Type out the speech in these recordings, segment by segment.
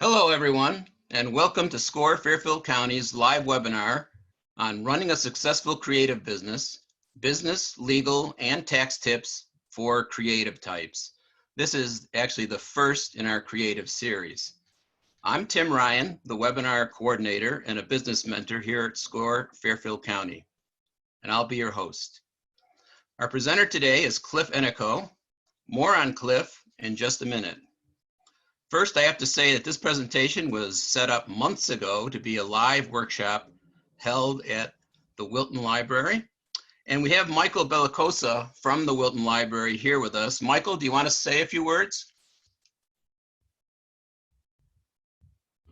Hello, everyone, and welcome to SCORE Fairfield County's live webinar on running a successful creative business, legal, and tax tips for creative types. This is actually the first in our creative series. I'm Tim Ryan, the webinar coordinator and a business mentor here at SCORE Fairfield County, and I'll be your host. Our presenter today is Cliff Ennico. More on Cliff in just a minute. First, I have to say that this presentation was set up months ago to be a live workshop held at the Wilton Library. And we have Michael Bellicosa from the Wilton Library here with us. Michael, do you want to say a few words?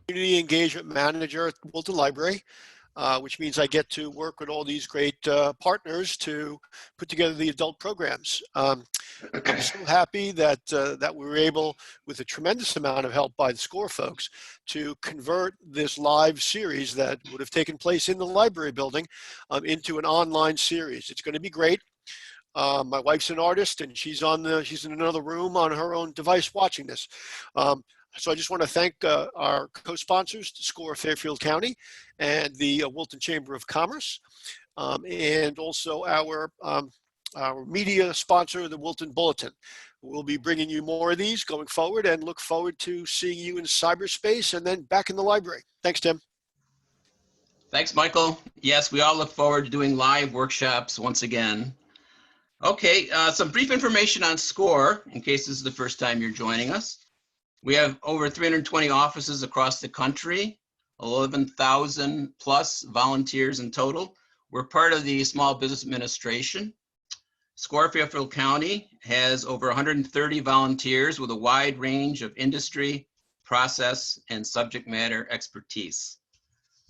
Community Engagement Manager at the Wilton Library, which means I get to work with all these great partners to put together the adult programs. I'm so happy that that we were able, with a tremendous amount of help by the SCORE folks, to convert this live series that would have taken place in the library building into an online series. It's going to be great. My wife's an artist, and she's in another room on her own device watching this. So I just want to thank our co-sponsors, SCORE Fairfield County and the Wilton Chamber of Commerce, and also our media sponsor, the Wilton Bulletin. We'll be bringing you more of these going forward and look forward to seeing you in cyberspace and then back in the library. Thanks, Tim. Thanks, Michael. Yes, we all look forward to doing live workshops once again. Okay, some brief information on SCORE in case this is the first time you're joining us. We have over 320 offices across the country, 11,000 plus volunteers in total. We're part of the Small Business Administration. SCORE Fairfield County has over 130 volunteers with a wide range of industry, process, and subject matter expertise.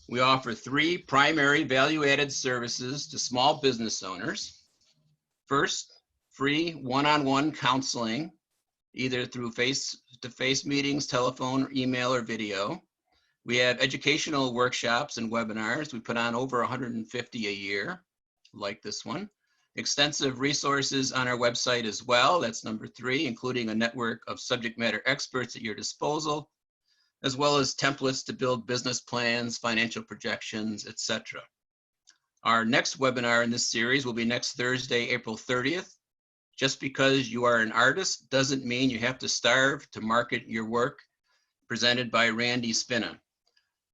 We offer 3 primary value-added services to small business owners. First, free one-on-one counseling, either through face-to-face meetings, telephone, email, or video. We have educational workshops and webinars. We put on over 150 a year, like this one. Extensive resources on our website as well. That's number 3, including a network of subject matter experts at your disposal, as well as templates to build business plans, financial projections, etc. Our next webinar in this series will be next Thursday, April 30th. Just because you are an artist doesn't mean you have to starve to market your work, presented by Randy Spina.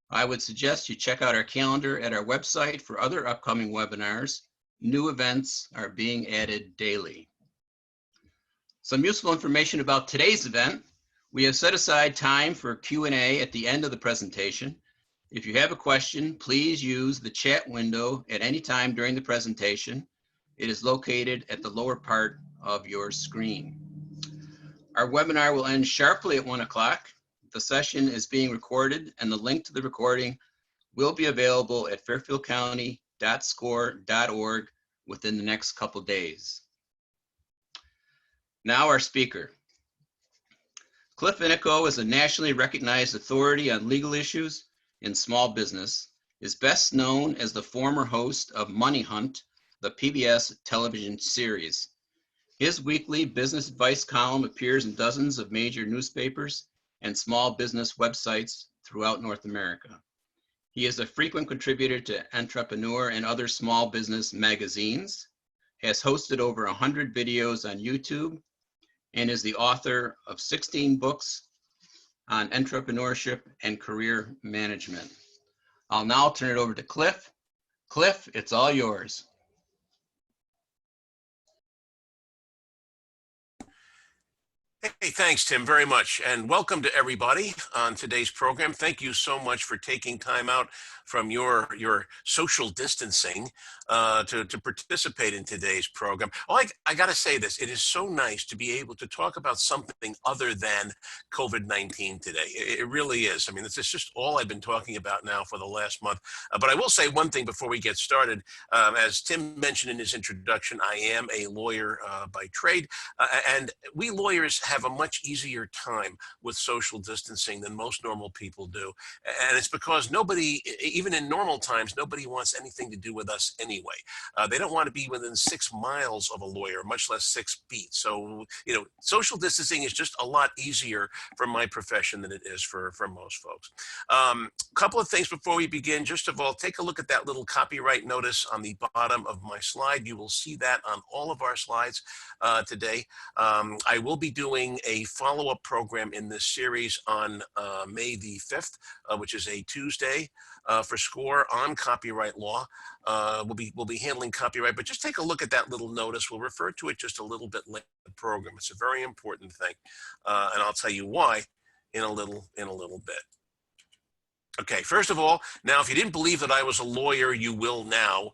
I would suggest you check out our calendar at our website for other upcoming webinars. New events are being added daily. Some useful information about today's event. We have set aside time for Q&A at the end of the presentation. If you have a question, please use the chat window at any time during the presentation. It is located at the lower part of your screen. Our webinar will end sharply at 1 o'clock. The session is being recorded, and the link to the recording will be available at fairfieldcounty.score.org within the next couple days. Now our speaker. Cliff Ennico is a nationally recognized authority on legal issues in small business, is best known as the former host of Money Hunt, the PBS television series. His weekly business advice column appears in dozens of major newspapers and small business websites throughout North America. He is a frequent contributor to Entrepreneur and other small business magazines, has hosted over 100 videos on YouTube, and is the author of 16 books on entrepreneurship and career management. I'll now turn it over to Cliff. Cliff, it's all yours. Hey, thanks, Tim, very much. And welcome to everybody on today's program. Thank you so much for taking time out from your social distancing to participate in today's program. Oh, I got to say this. It is so nice to be able to talk about something other than COVID-19 today. It really is. I mean, this is just all I've been talking about now for the last month. But I will say one thing before we get started. As Tim mentioned in his introduction, I am a lawyer by trade. And we lawyers have have a much easier time with social distancing than most normal people do. And it's because nobody, even in normal times, nobody wants anything to do with us anyway. They don't want to be within 6 miles of a lawyer, much less 6 feet. So, social distancing is just a lot easier for my profession than it is for most folks. Couple of things before we begin. Just of all, take a look at that little copyright notice on the bottom of my slide. You will see that on all of our slides today. I will be doing a follow-up program in this series on May the 5th, which is a Tuesday for SCORE on copyright law. We'll be handling copyright, but just take a look at that little notice. We'll refer to it just a little bit later in the program. It's a very important thing, and I'll tell you why in a little bit. Okay, first of all, now if you didn't believe that I was a lawyer, you will now.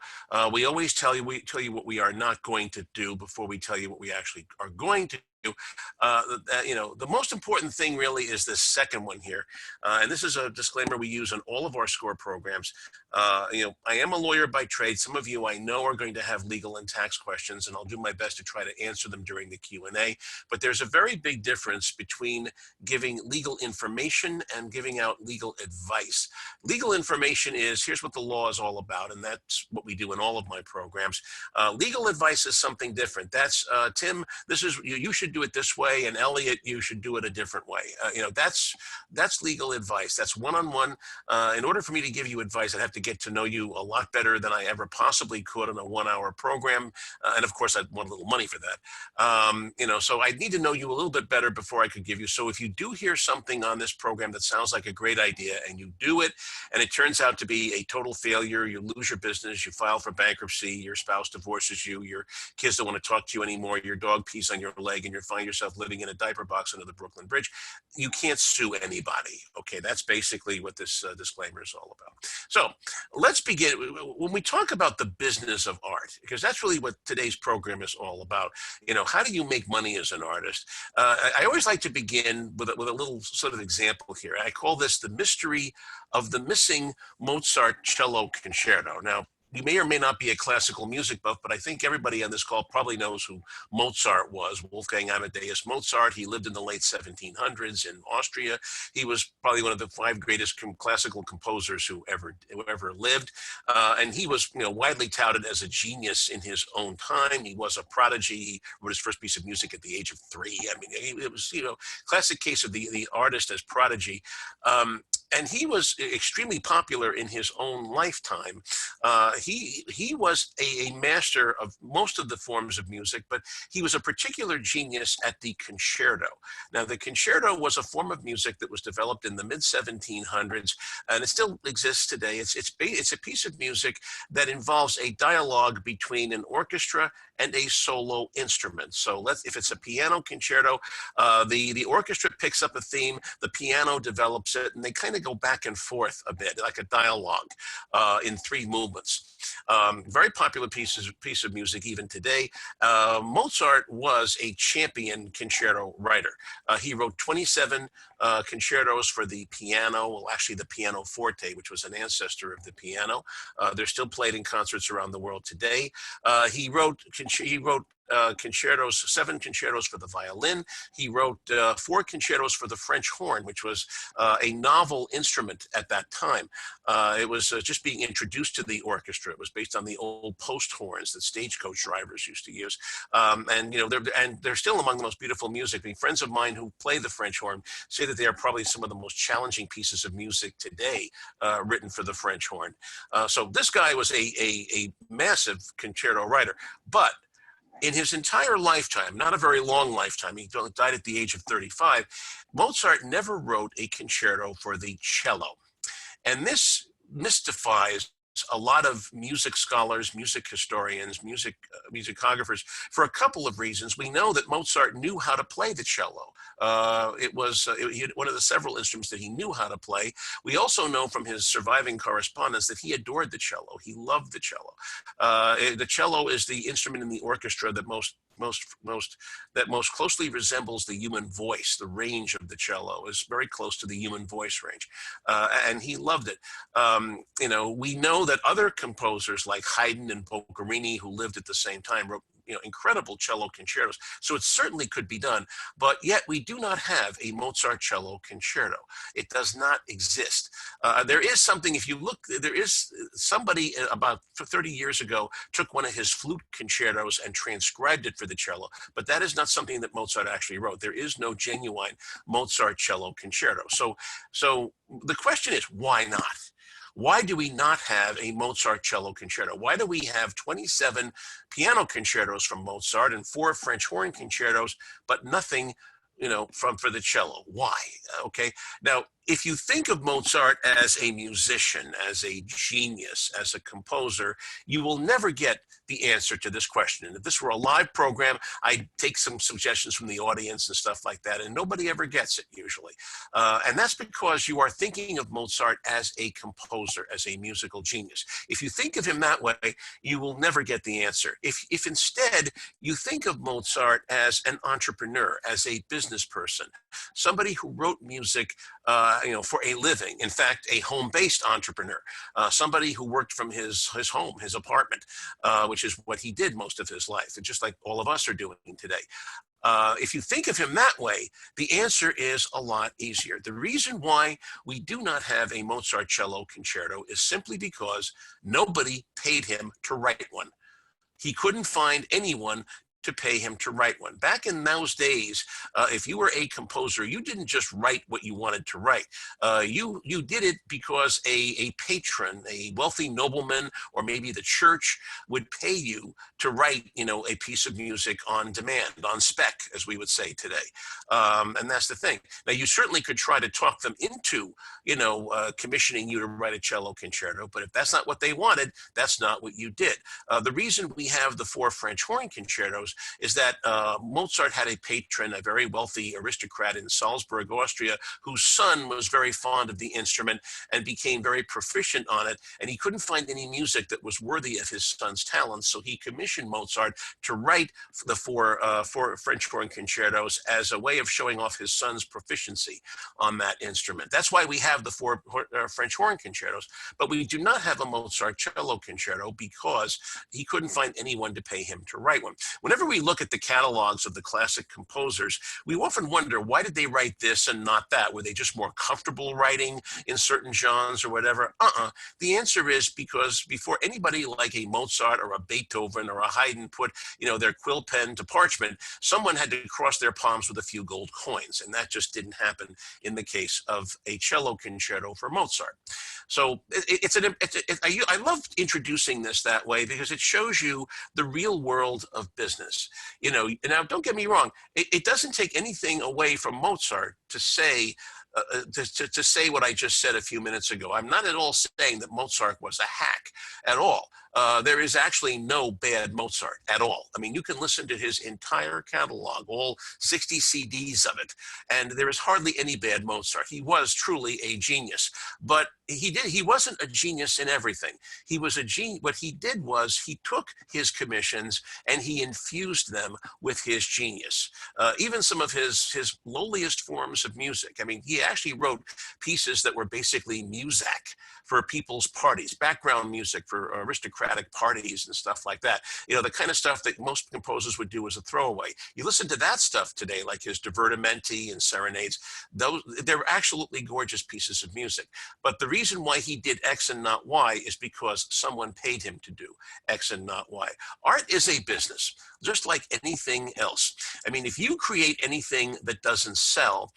We always tell you what we are not going to do before we tell you what we actually are going to do. The most important thing really is this second one here. And this is a disclaimer we use on all of our SCORE programs. I am a lawyer by trade. Some of you I know are going to have legal and tax questions, and I'll do my best to try to answer them during the Q&A. But there's a very big difference between giving legal information and giving out legal advice. Legal information is, here's what the law is all about, and that's what we do in all of my programs. Legal advice is something different. That's, Tim, this is, you should do it this way, and Elliot, you should do it a different way. That's legal advice. That's one-on-one. In order for me to give you advice, I'd have to get to know you a lot better than I ever possibly could in a 1-hour program. And of course, I'd want a little money for that. So I'd need to know you a little bit better before I could give you. So if you do hear something on this program that sounds like a great idea and you do it, and it turns out to be a total failure, you lose your business, you file for bankruptcy, your spouse divorces you, your kids don't want to talk to you anymore, your dog pees on your leg, and you find yourself living in a diaper box under the Brooklyn Bridge, you can't sue anybody. Okay, that's basically what this disclaimer is all about. So let's begin. When we talk about the business of art, because that's really what today's program is all about, how do you make money as an artist? I always like to begin with a little sort of example here. I call this the mystery of the missing Mozart cello concerto. Now, you may or may not be a classical music buff, but I think everybody on this call probably knows who Mozart was, Wolfgang Amadeus Mozart. He lived in the late 1700s in Austria. He was probably one of the 5 greatest classical composers who ever lived. And he was widely touted as a genius in his own time. He was a prodigy. He wrote his first piece of music at the age of 3. I mean, it was, classic case of the artist as prodigy. And he was extremely popular in his own lifetime. He was a master of most of the forms of music, but he was a particular genius at the concerto. Now, the concerto was a form of music that was developed in the mid-1700s, and it still exists today. It's a piece of music that involves a dialogue between an orchestra and a solo instrument. So if it's a piano concerto, the orchestra picks up a theme, the piano develops it, and they kind of go back and forth a bit, like a dialogue in 3 movements. Very popular piece of music even today. Mozart was a champion concerto writer. He wrote 27 concertos for the piano, well, actually the pianoforte, which was an ancestor of the piano. They're still played in concerts around the world today. He wrote concertos, 7 concertos for the violin. He wrote 4 concertos for the French horn, which was a novel instrument at that time. It was just being introduced to the orchestra. It was based on the old post horns that stagecoach drivers used to use. And they're still among the most beautiful music. I mean, friends of mine who play the French horn say that they are probably some of the most challenging pieces of music today written for the French horn. So this guy was a massive concerto writer, but in his entire lifetime, not a very long lifetime, he died at the age of 35, Mozart never wrote a concerto for the cello. And this mystifies a lot of music scholars, music historians, musicographers for a couple of reasons. We know that Mozart knew how to play the cello. It was one of the several instruments that he knew how to play. We also know from his surviving correspondence that he adored the cello. He loved the cello. The cello is the instrument in the orchestra that most closely resembles the human voice. The range of the cello is very close to the human voice range, and he loved it. We know that other composers like Haydn and Boccherini, who lived at the same time, wrote incredible cello concertos. So it certainly could be done, but yet we do not have a Mozart cello concerto. It does not exist. There is something, if you look, there is somebody about 30 years ago took one of his flute concertos and transcribed it for the cello, but that is not something that Mozart actually wrote. There is no genuine Mozart cello concerto. So the question is, why not? Why do we not have a Mozart cello concerto? Why do we have 27 piano concertos from Mozart and 4 French horn concertos, but nothing, for the cello? Why? Okay. Now, if you think of Mozart as a musician, as a genius, as a composer, you will never get the answer to this question. And if this were a live program, I'd take some suggestions from the audience and stuff like that, and nobody ever gets it usually. And that's because you are thinking of Mozart as a composer, as a musical genius. If you think of him that way, you will never get the answer. If instead you think of Mozart as an entrepreneur, as a business person, somebody who wrote music for a living. In fact, a home-based entrepreneur, somebody who worked from his home, his apartment, which is what he did most of his life, and just like all of us are doing today. If you think of him that way, the answer is a lot easier. The reason why we do not have a Mozart cello concerto is simply because nobody paid him to write one. He couldn't find anyone to pay him to write one. Back in those days, if you were a composer, you didn't just write what you wanted to write. You did it because a patron, a wealthy nobleman, or maybe the church would pay you to write, a piece of music on demand, on spec, as we would say today. And that's the thing. Now, you certainly could try to talk them into, commissioning you to write a cello concerto, but if that's not what they wanted, that's not what you did. The reason we have the 4 French horn concertos is that Mozart had a patron, a very wealthy aristocrat in Salzburg, Austria, whose son was very fond of the instrument and became very proficient on it. And he couldn't find any music that was worthy of his son's talents, so he commissioned Mozart to write the 4 French horn concertos as a way of showing off his son's proficiency on that instrument. That's why we have the 4 French horn concertos, but we do not have a Mozart cello concerto because he couldn't find anyone to pay him to write one. Whenever we look at the catalogs of the classic composers, we often wonder, why did they write this and not that? Were they just more comfortable writing in certain genres or whatever? The answer is because before anybody like a Mozart or a Beethoven or a Haydn put, their quill pen to parchment, someone had to cross their palms with a few gold coins, and that just didn't happen in the case of a cello concerto for Mozart. So I love introducing this that way because it shows you the real world of business. Now don't get me wrong, it doesn't take anything away from Mozart to say to say what I just said a few minutes ago. I'm not at all saying that Mozart was a hack at all. There is actually no bad Mozart at all. I mean, you can listen to his entire catalog, all 60 CDs of it, and there is hardly any bad Mozart. He was truly a genius, but he wasn't a genius in everything. He was a genius. What he did was he took his commissions and he infused them with his genius. Even some of his lowliest forms of music. I mean, he actually wrote pieces that were basically muzak for people's parties, background music for aristocratic parties and stuff like that. The kind of stuff that most composers would do as a throwaway. You listen to that stuff today, like his divertimenti and serenades, they're absolutely gorgeous pieces of music. But the reason why he did X and not Y is because someone paid him to do X and not Y. Art is a business, just like anything else. I mean, if you create anything that doesn't sell,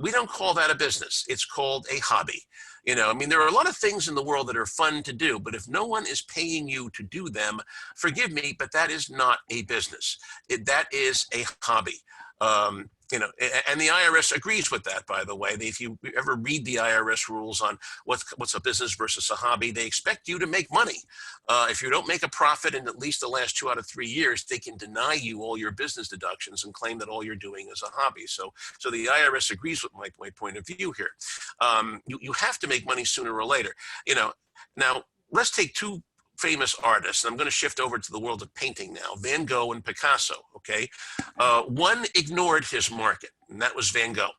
we don't call that a business. It's called a hobby. There are a lot of things in the world that are fun to do, but if no one is paying you to do them, forgive me, but that is not a business. That is a hobby. And the IRS agrees with that, by the way. If you ever read the IRS rules on what's a business versus a hobby, they expect you to make money. If you don't make a profit in at least the last 2 out of 3 years, they can deny you all your business deductions and claim that all you're doing is a hobby. So the IRS agrees with my point of view here. You have to make money sooner or later. Now, let's take 2 famous artists. I'm going to shift over to the world of painting now, Van Gogh and Picasso, okay? One ignored his market, and that was Van Gogh,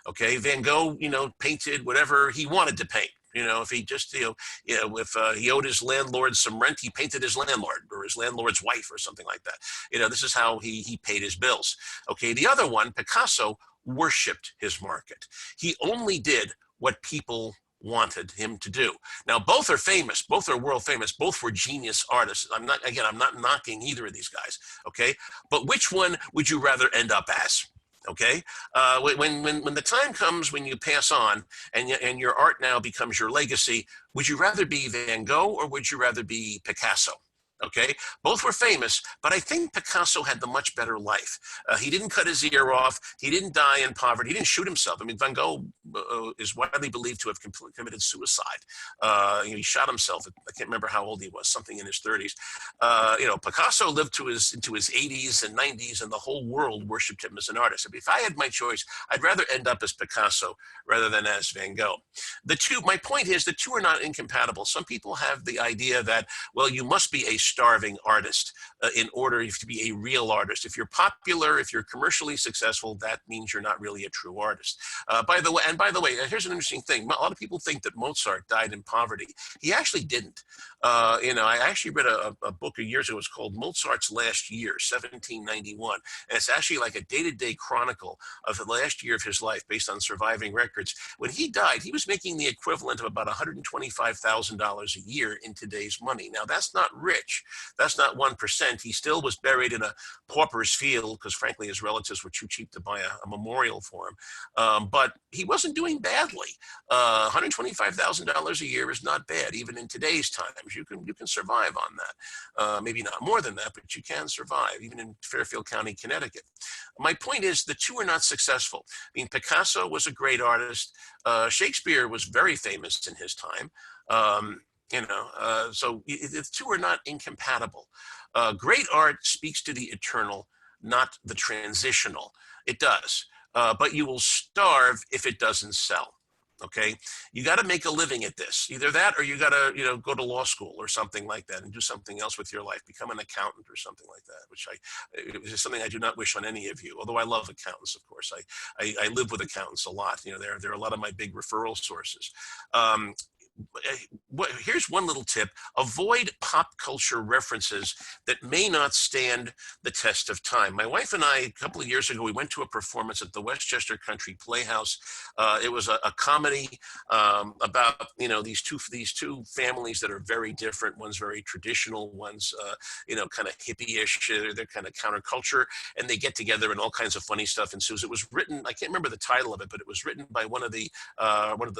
okay? Van Gogh, painted whatever he wanted to paint. You know, if he just, if he owed his landlord some rent, he painted his landlord or his landlord's wife or something like that. You know, this is how he paid his bills. Okay, the other one, Picasso, worshipped his market. He only did what people wanted him to do. Now, both are famous. Both are world famous. Both were genius artists. I'm not knocking either of these guys. Okay, but which one would you rather end up as? Okay, when the time comes when you pass on and your art now becomes your legacy, would you rather be Van Gogh or would you rather be Picasso? Okay, both were famous, but I think Picasso had the much better life. He didn't cut his ear off. He didn't die in poverty. He didn't shoot himself. I mean, Van Gogh is widely believed to have committed suicide. He shot himself. I can't remember how old he was, something in his 30s. Picasso lived into his 80s and 90s, and the whole world worshipped him as an artist. If I had my choice, I'd rather end up as Picasso rather than as Van Gogh. My point is, the two are not incompatible. Some people have the idea that, well, you must be a starving artist in order to be a real artist. If you're popular, if you're commercially successful, that means you're not really a true artist. By the way, here's an interesting thing. A lot of people think that Mozart died in poverty. He actually didn't. I actually read a book years ago. It was called Mozart's Last Year, 1791. And it's actually like a day-to-day chronicle of the last year of his life based on surviving records. When he died, he was making the equivalent of about $125,000 a year in today's money. Now, that's not rich. That's not 1%. He still was buried in a pauper's field because, frankly, his relatives were too cheap to buy a memorial for him. But he wasn't doing badly. $125,000 a year is not bad, even in today's times. You can survive on that. Maybe not more than that, but you can survive, even in Fairfield County, Connecticut. My point is, the two are not successful. I mean, Picasso was a great artist. Shakespeare was very famous in his time. So the two are not incompatible. Great art speaks to the eternal, not the transitional. It does, but you will starve if it doesn't sell. Okay, you got to make a living at this. Either that, or you got to, go to law school or something like that, and do something else with your life. Become an accountant or something like that. Which is something I do not wish on any of you. Although I love accountants, of course. I live with accountants a lot. They're a lot of my big referral sources. Here's one little tip. Avoid pop culture references that may not stand the test of time. My wife and I, a couple of years ago, we went to a performance at the Westchester Country Playhouse. It was a comedy about, these two families that are very different. One's very traditional, one's, kind of hippie-ish. They're kind of counterculture, and they get together and all kinds of funny stuff ensues. It was written, I can't remember the title of it, but it was written by one of the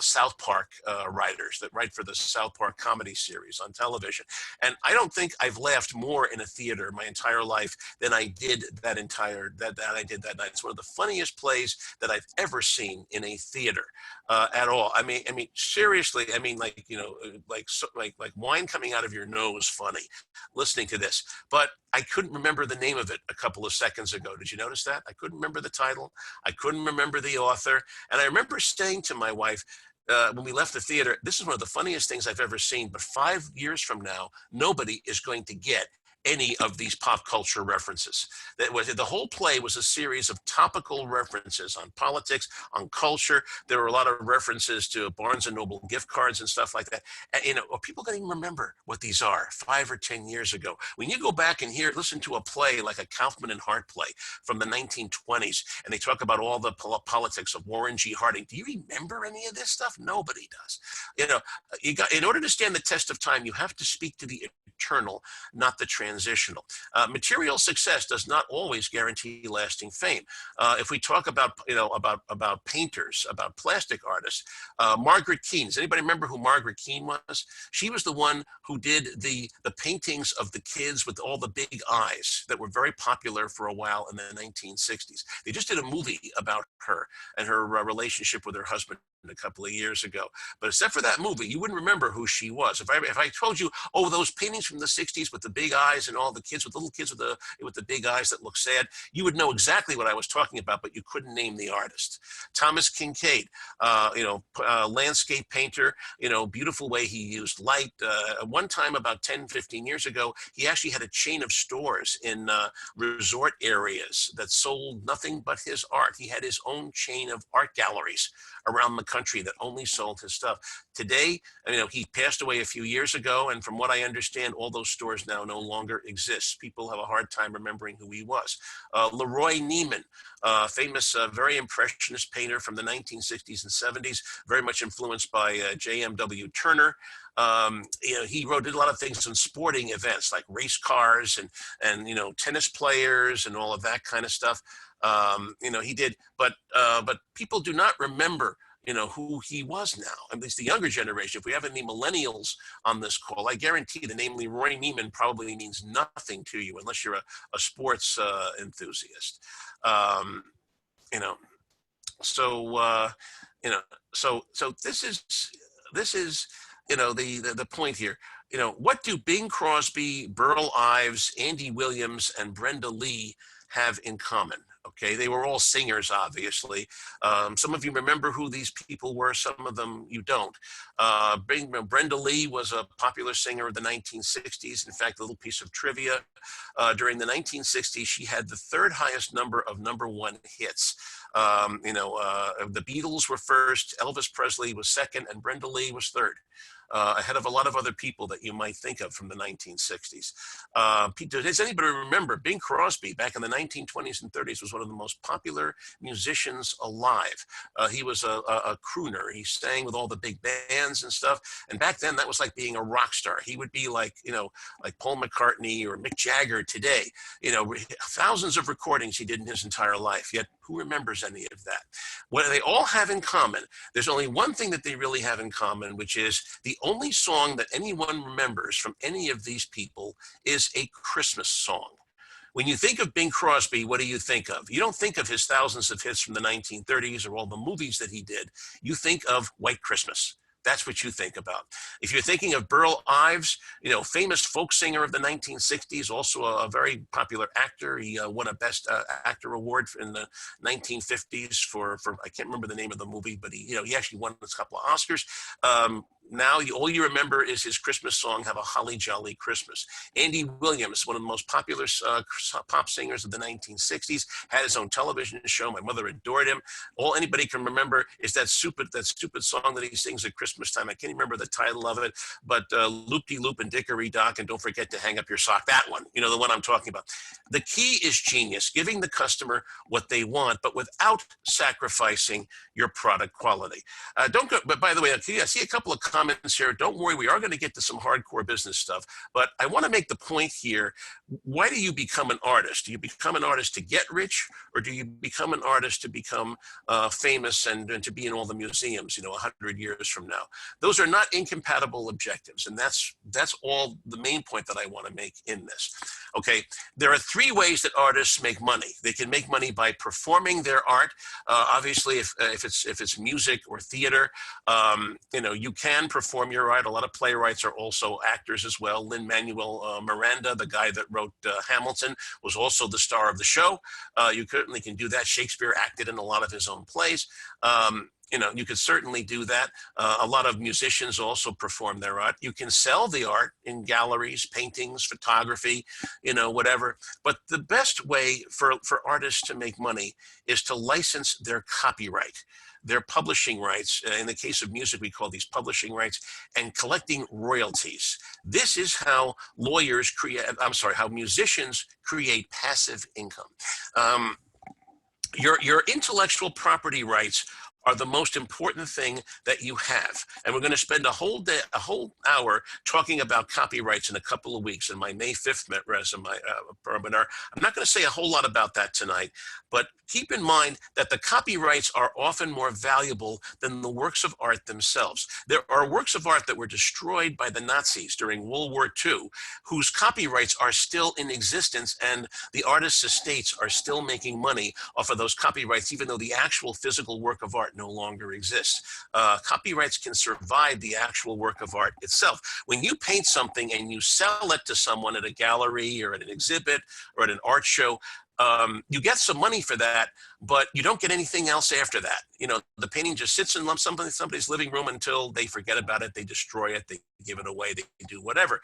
South Park writers that write for the South Park comedy series on television. And I don't think I've laughed more in a theater my entire life than I did that I did that night. It's one of the funniest plays that I've ever seen in a theater at all. I mean, seriously, like wine coming out of your nose funny listening to this. But I couldn't remember the name of it a couple of seconds ago. Did you notice that? I couldn't remember the title. I couldn't remember the author. And I remember saying to my wife, when we left the theater, this is one of the funniest things I've ever seen, but 5 years from now, nobody is going to get any of these pop culture references. The whole play was a series of topical references on politics, on culture. There were a lot of references to Barnes and Noble gift cards and stuff like that. And, are people going to even remember what these are 5 or 10 years ago? When you go back and listen to a play like a Kaufman and Hart play from the 1920s, and they talk about all the politics of Warren G. Harding, do you remember any of this stuff? Nobody does. In order to stand the test of time, you have to speak to the eternal, not the transitional. Material success does not always guarantee lasting fame. If we talk about painters, about plastic artists, Margaret Keane. Does anybody remember who Margaret Keane was? She was the one who did the paintings of the kids with all the big eyes that were very popular for a while in the 1960s. They just did a movie about her and her relationship with her husband a couple of years ago. But except for that movie, you wouldn't remember who she was. If I told you, those paintings from the 60s with the big eyes and all the little kids with the big eyes that look sad, you would know exactly what I was talking about, but you couldn't name the artist. Thomas Kincaid, landscape painter, beautiful way he used light. One time about 10, 15 years ago, he actually had a chain of stores in resort areas that sold nothing but his art. He had his own own chain of art galleries around the country that only sold his stuff. Today, he passed away a few years ago, and from what I understand, all those stores now no longer exist. People have a hard time remembering who he was. Leroy Neiman, famous, very impressionist painter from the 1960s and 70s, very much influenced by J.M.W. Turner. He did a lot of things in sporting events like race cars and tennis players and all of that kind of stuff. He did, but people do not remember who he was now, at least the younger generation. If we have any millennials on this call, I guarantee the name Leroy Neiman probably means nothing to you unless you're a sports enthusiast. So this is the point here. What do Bing Crosby, Burl Ives, Andy Williams, and Brenda Lee have in common? Okay, they were all singers, obviously. Some of you remember who these people were, some of them you don't. Brenda Lee was a popular singer of the 1960s. In fact, a little piece of trivia, during the 1960s, she had the third highest number of #1 hits. The Beatles were first, Elvis Presley was second, and Brenda Lee was third. Ahead of a lot of other people that you might think of from the 1960s. Does anybody remember Bing Crosby back in the 1920s and 30s was one of the most popular musicians alive. He was a crooner. He sang with all the big bands and stuff. And back then that was like being a rock star. He would be like Paul McCartney or Mick Jagger today. Thousands of recordings he did in his entire life, yet who remembers any of that? What they all have in common, there's only one thing that they really have in common, which is the only song that anyone remembers from any of these people is a Christmas song. When you think of Bing Crosby, what do you think of? You don't think of his thousands of hits from the 1930s or all the movies that he did. You think of White Christmas. That's what you think about. If you're thinking of Burl Ives, famous folk singer of the 1960s, also a very popular actor. He won a Best Actor award in the 1950s for I can't remember the name of the movie, but he actually won a couple of Oscars. Now all you remember is his Christmas song, Have a Holly Jolly Christmas. Andy Williams, one of the most popular pop singers of the 1960s, had his own television show. My mother adored him. All anybody can remember is that stupid song that he sings at Christmas time. I can't remember the title of it, but Loop-de-Loop and Dickory-Dock and Don't Forget to Hang Up Your Sock. That one, the one I'm talking about. The key is genius, giving the customer what they want, but without sacrificing your product quality. Don't go, but by the way, I see a couple of comments here. Don't worry, we are going to get to some hardcore business stuff, but I want to make the point here. Why do you become an artist? Do you become an artist to get rich, or do you become an artist to become famous and to be in all the museums, 100 years from now? Those are not incompatible objectives, and that's all the main point that I want to make in this. Okay, there are three ways that artists make money. They can make money by performing their art. Obviously, if it's music or theater, you can perform your art. A lot of playwrights are also actors as well. Lin-Manuel Miranda, the guy that wrote Hamilton, was also the star of the show. You certainly can do that. Shakespeare acted in a lot of his own plays. You could certainly do that. A lot of musicians also perform their art. You can sell the art in galleries, paintings, photography, whatever. But the best way for artists to make money is to license their copyright, their publishing rights. In the case of music, we call these publishing rights, and collecting royalties. This is how how musicians create passive income. Your intellectual property rights are the most important thing that you have. And we're going to spend a whole hour talking about copyrights in a couple of weeks in my May 5th webinar. I'm not going to say a whole lot about that tonight, but keep in mind that the copyrights are often more valuable than the works of art themselves. There are works of art that were destroyed by the Nazis during World War II, whose copyrights are still in existence, and the artists' estates are still making money off of those copyrights, even though the actual physical work of art no longer exists. Copyrights can survive the actual work of art itself. When you paint something and you sell it to someone at a gallery or at an exhibit or at an art show, You get some money for that, but you don't get anything else after that. You know, the painting just sits in somebody's living room until they forget about it, they destroy it, they give it away, they do whatever.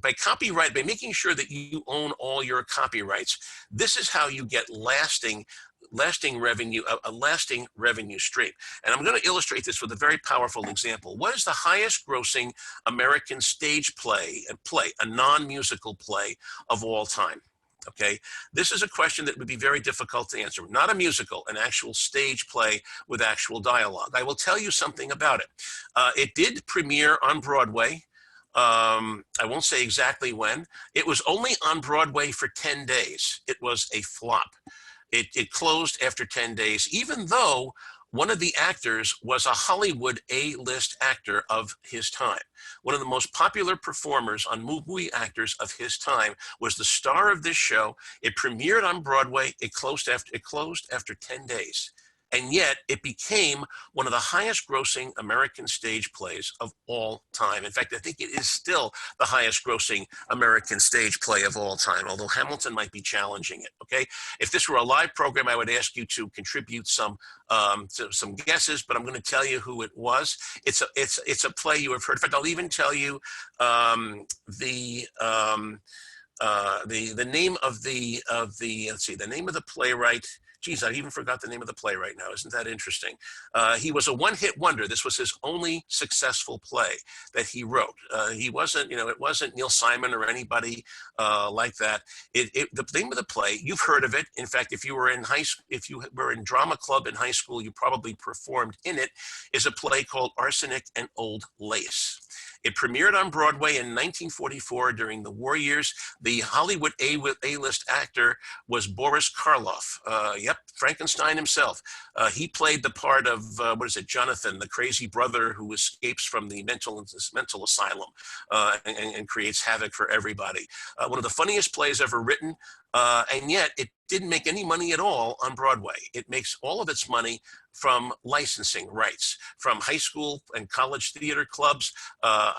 By copyright, by making sure that you own all your copyrights, this is how you get lasting revenue, a lasting revenue stream. And I'm going to illustrate this with a very powerful example. What is the highest grossing American stage play, a non-musical play of all time? Okay, this is a question that would be very difficult to answer. Not a musical, an actual stage play with actual dialogue. I will tell you something about it. It did premiere on Broadway. I won't say exactly when. It was only on Broadway for 10 days. It was a flop. It closed after 10 days, even though one of the actors was a Hollywood A-list actor of his time. One of the most popular performers on movie actors of his time was the star of this show. It premiered on Broadway. It closed after 10 days. And yet it became one of the highest grossing American stage plays of all time. In fact, I think it is still the highest grossing American stage play of all time, although Hamilton might be challenging it, okay? If this were a live program, I would ask you to contribute some guesses, but I'm gonna tell you who it was. It's a play you have heard. In fact, I'll even tell you the name of the let's see, the name of the playwright. Geez, I even forgot the name of the play right now. Isn't that interesting? He was a one-hit wonder. This was his only successful play that he wrote. He wasn't, it wasn't Neil Simon or anybody like that. The name of the play, you've heard of it. In fact, if you were in drama club in high school, you probably performed in it, is a play called Arsenic and Old Lace. It premiered on Broadway in 1944 during the war years. The Hollywood A-list actor was Boris Karloff. Yep, Frankenstein himself. He played the part of, Jonathan, the crazy brother who escapes from the mental asylum and creates havoc for everybody. One of the funniest plays ever written, and yet it didn't make any money at all on Broadway. It makes all of its money from licensing rights from high school and college theater clubs,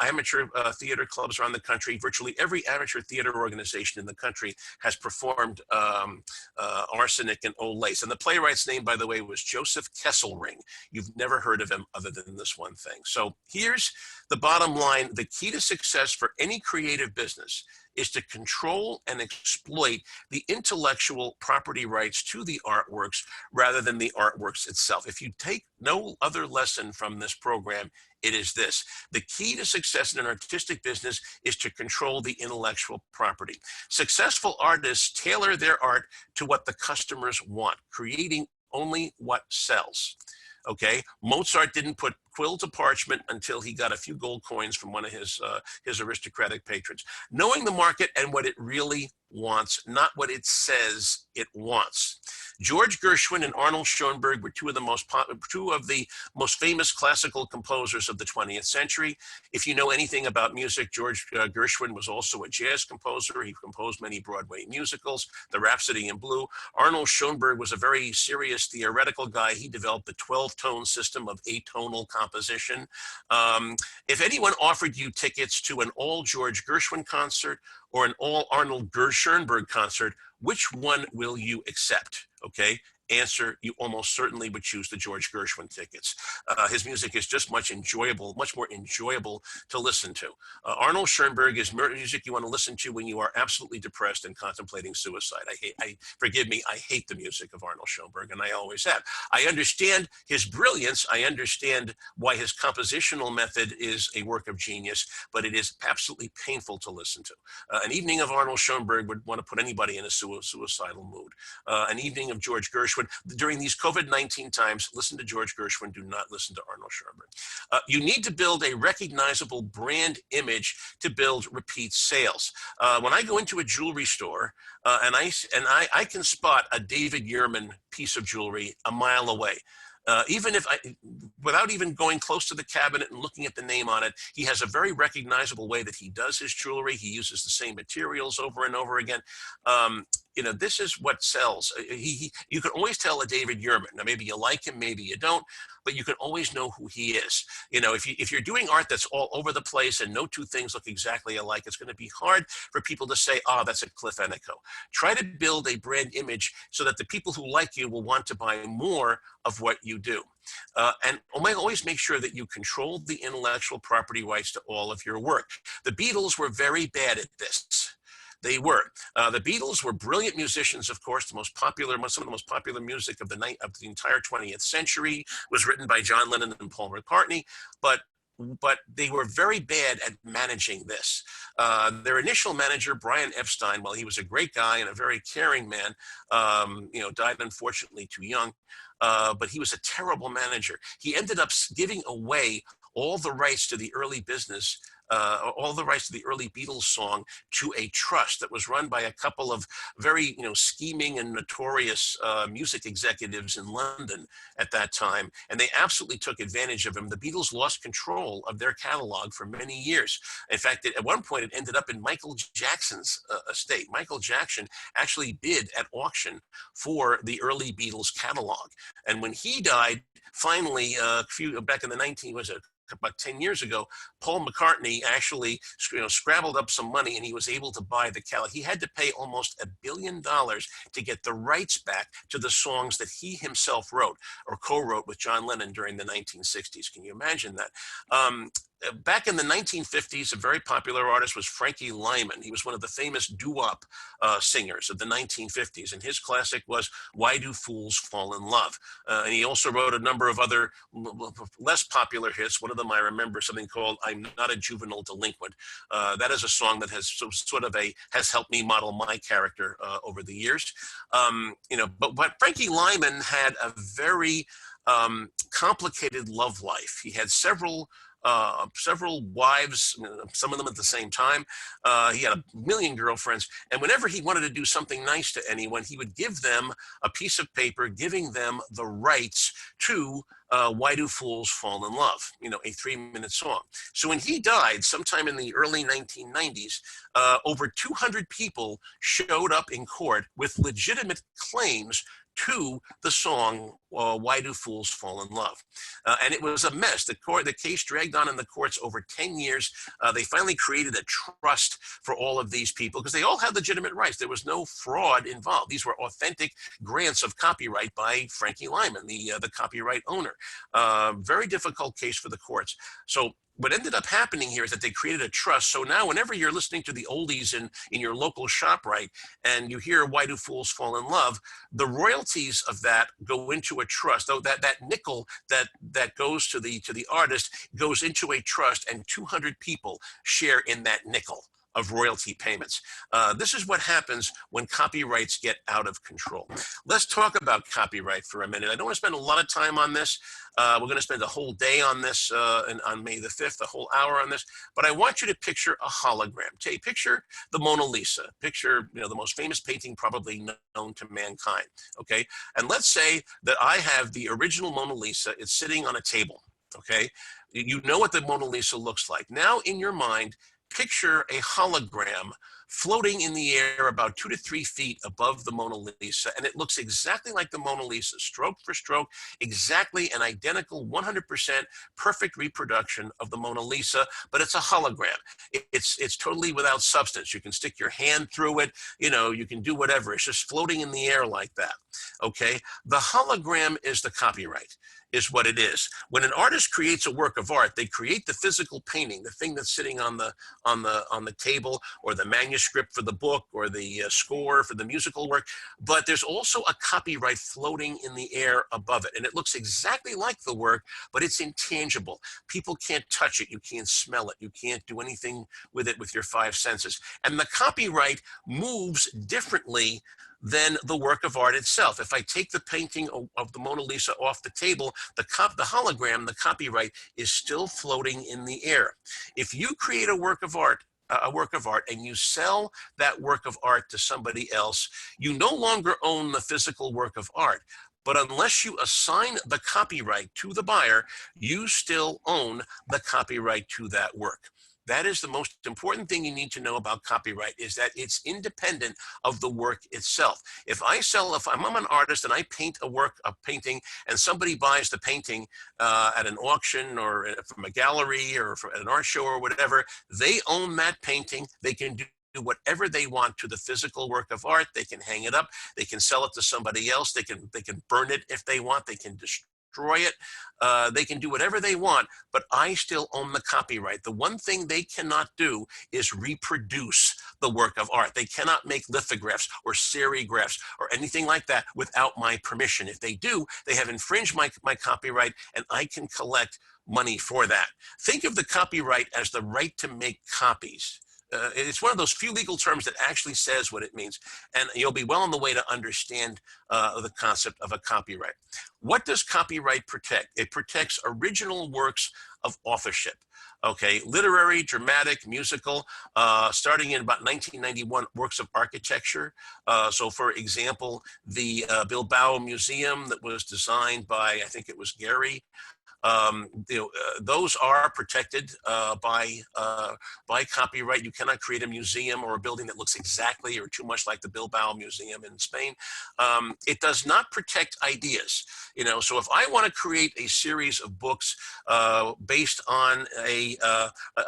amateur theater clubs around the country. Virtually every amateur theater organization in the country has performed Arsenic and Old Lace. And the playwright's name, by the way, was Joseph Kesselring. You've never heard of him other than this one thing. So here's the bottom line. The key to success for any creative business is to control and exploit the intellectual property rights to the artworks rather than the artworks itself. If you take no other lesson from this program, it is this. The key to success in an artistic business is to control the intellectual property. Successful artists tailor their art to what the customers want, creating only what sells. Okay, Mozart didn't put quill to parchment until he got a few gold coins from one of his aristocratic patrons. Knowing the market and what it really wants, not what it says it wants. George Gershwin and Arnold Schoenberg were two of the most famous classical composers of the 20th century. If you know anything about music, George Gershwin was also a jazz composer. He composed many Broadway musicals, The Rhapsody in Blue. Arnold Schoenberg was a very serious theoretical guy. He developed the 12-tone system of atonal composition. If anyone offered you tickets to an all George Gershwin concert or an all Arnold Schoenberg concert, which one will you accept? Okay, answer, you almost certainly would choose the George Gershwin tickets. His music is just much more enjoyable to listen to. Arnold Schoenberg is music you want to listen to when you are absolutely depressed and contemplating suicide. Forgive me, I hate the music of Arnold Schoenberg, and I always have. I understand his brilliance. I understand why his compositional method is a work of genius, but it is absolutely painful to listen to. An evening of Arnold Schoenberg would want to put anybody in a suicidal mood. An evening of George Gershwin. During these COVID-19 times, listen to George Gershwin, do not listen to Arnold Schoenberg. You need to build a recognizable brand image to build repeat sales. When I go into a jewelry store and I can spot a David Yurman piece of jewelry a mile away, without even going close to the cabinet and looking at the name on it, he has a very recognizable way that he does his jewelry. He uses the same materials over and over again. this is what sells. You can always tell a David Yurman. Now, maybe you like him, maybe you don't, but you can always know who he is. If you're doing art that's all over the place and no two things look exactly alike, it's going to be hard for people to say, oh, that's a Cliff Ennico. Try to build a brand image so that the people who like you will want to buy more of what you do. And always make sure that you control the intellectual property rights to all of your work. The Beatles were very bad at this. They were. The Beatles were brilliant musicians, of course. Some of the most popular music of the entire 20th century was written by John Lennon and Paul McCartney, but they were very bad at managing this. Their initial manager, Brian Epstein, while he was a great guy and a very caring man, died unfortunately too young. But he was a terrible manager. He ended up giving away all the rights to the early business, all the rights to the early Beatles song to a trust that was run by a couple of very, scheming and notorious music executives in London at that time. And they absolutely took advantage of him. The Beatles lost control of their catalog for many years. In fact, at one point, it ended up in Michael Jackson's estate. Michael Jackson actually bid at auction for the early Beatles catalog. And when he died, finally, back in the about 10 years ago, Paul McCartney actually, scrabbled up some money and he was able to buy the catalog. He had to pay almost $1 billion to get the rights back to the songs that he himself wrote or co-wrote with John Lennon during the 1960s. Can you imagine that? Back in the 1950s, a very popular artist was Frankie Lyman. He was one of the famous doo-wop singers of the 1950s, and his classic was "Why Do Fools Fall in Love?" And he also wrote a number of other less popular hits. One of them I remember, something called "I'm Not a Juvenile Delinquent." That is a song that has has helped me model my character over the years. But Frankie Lyman had a very complicated love life. He had several wives, some of them at the same time. He had a million girlfriends. And whenever he wanted to do something nice to anyone, he would give them a piece of paper giving them the rights to "Why Do Fools Fall in Love?", a 3-minute song. So when he died sometime in the early 1990s, over 200 people showed up in court with legitimate claims to the song "Why Do Fools Fall in Love?" And it was a mess. The case dragged on in the courts over 10 years. They finally created a trust for all of these people because they all had legitimate rights. There was no fraud involved. These were authentic grants of copyright by Frankie Lyman, the copyright owner. Very difficult case for the courts. So what ended up happening here is that they created a trust. So now whenever you're listening to the oldies in your local ShopRite and you hear "Why Do Fools Fall in Love?", the royalties of that go into a trust. Though that nickel that goes to the artist goes into a trust, and 200 people share in that nickel of royalty payments. This is what happens when copyrights get out of control. Let's talk about copyright for a minute. I don't want to spend a lot of time on this. We're going to spend a whole day on this on May the 5th, a whole hour on this. But I want you to picture a hologram. Picture the Mona Lisa. Picture the most famous painting probably known to mankind. Okay, and let's say that I have the original Mona Lisa. It's sitting on a table. Okay, you know what the Mona Lisa looks like. Now in your mind, picture a hologram floating in the air about 2 to 3 feet above the Mona Lisa, and it looks exactly like the Mona Lisa, stroke for stroke, exactly an identical 100% perfect reproduction of the Mona Lisa, but it's a hologram. It's totally without substance. You can stick your hand through it, you can do whatever. It's just floating in the air like that. Okay, the hologram is the copyright. Is what it is. When an artist creates a work of art, they create the physical painting, the thing that's sitting on the table, or the manuscript for the book, or the score for the musical work. But there's also a copyright floating in the air above it, and it looks exactly like the work, but it's intangible. People can't touch it. You can't smell it. You can't do anything with it with your 5 senses. And the copyright moves differently than the work of art itself. If I take the painting of the Mona Lisa off the table, the hologram, the copyright, is still floating in the air. If you create a work of art, and you sell that work of art to somebody else, you no longer own the physical work of art. But unless you assign the copyright to the buyer, you still own the copyright to that work. That is the most important thing you need to know about copyright, is that it's independent of the work itself. If I'm an artist and I paint a painting, and somebody buys the painting at an auction or from a gallery or from an art show or whatever, they own that painting. They can do whatever they want to the physical work of art. They can hang it up. They can sell it to somebody else. They can burn it if they want. They can destroy it. They can do whatever they want, but I still own the copyright. The one thing they cannot do is reproduce the work of art. They cannot make lithographs or serigraphs or anything like that without my permission. If they do, they have infringed my copyright, and I can collect money for that. Think of the copyright as the right to make copies. It's one of those few legal terms that actually says what it means, and you'll be well on the way to understand the concept of a copyright. What does copyright protect? It protects original works of authorship. Okay, literary, dramatic, musical, starting in about 1991, works of architecture. So for example, the Bilbao Museum that was designed by, I think it was Gehry, those are protected by copyright. You cannot create a museum or a building that looks exactly or too much like the Bilbao Museum in Spain. It does not protect ideas. So if I want to create a series of books based on a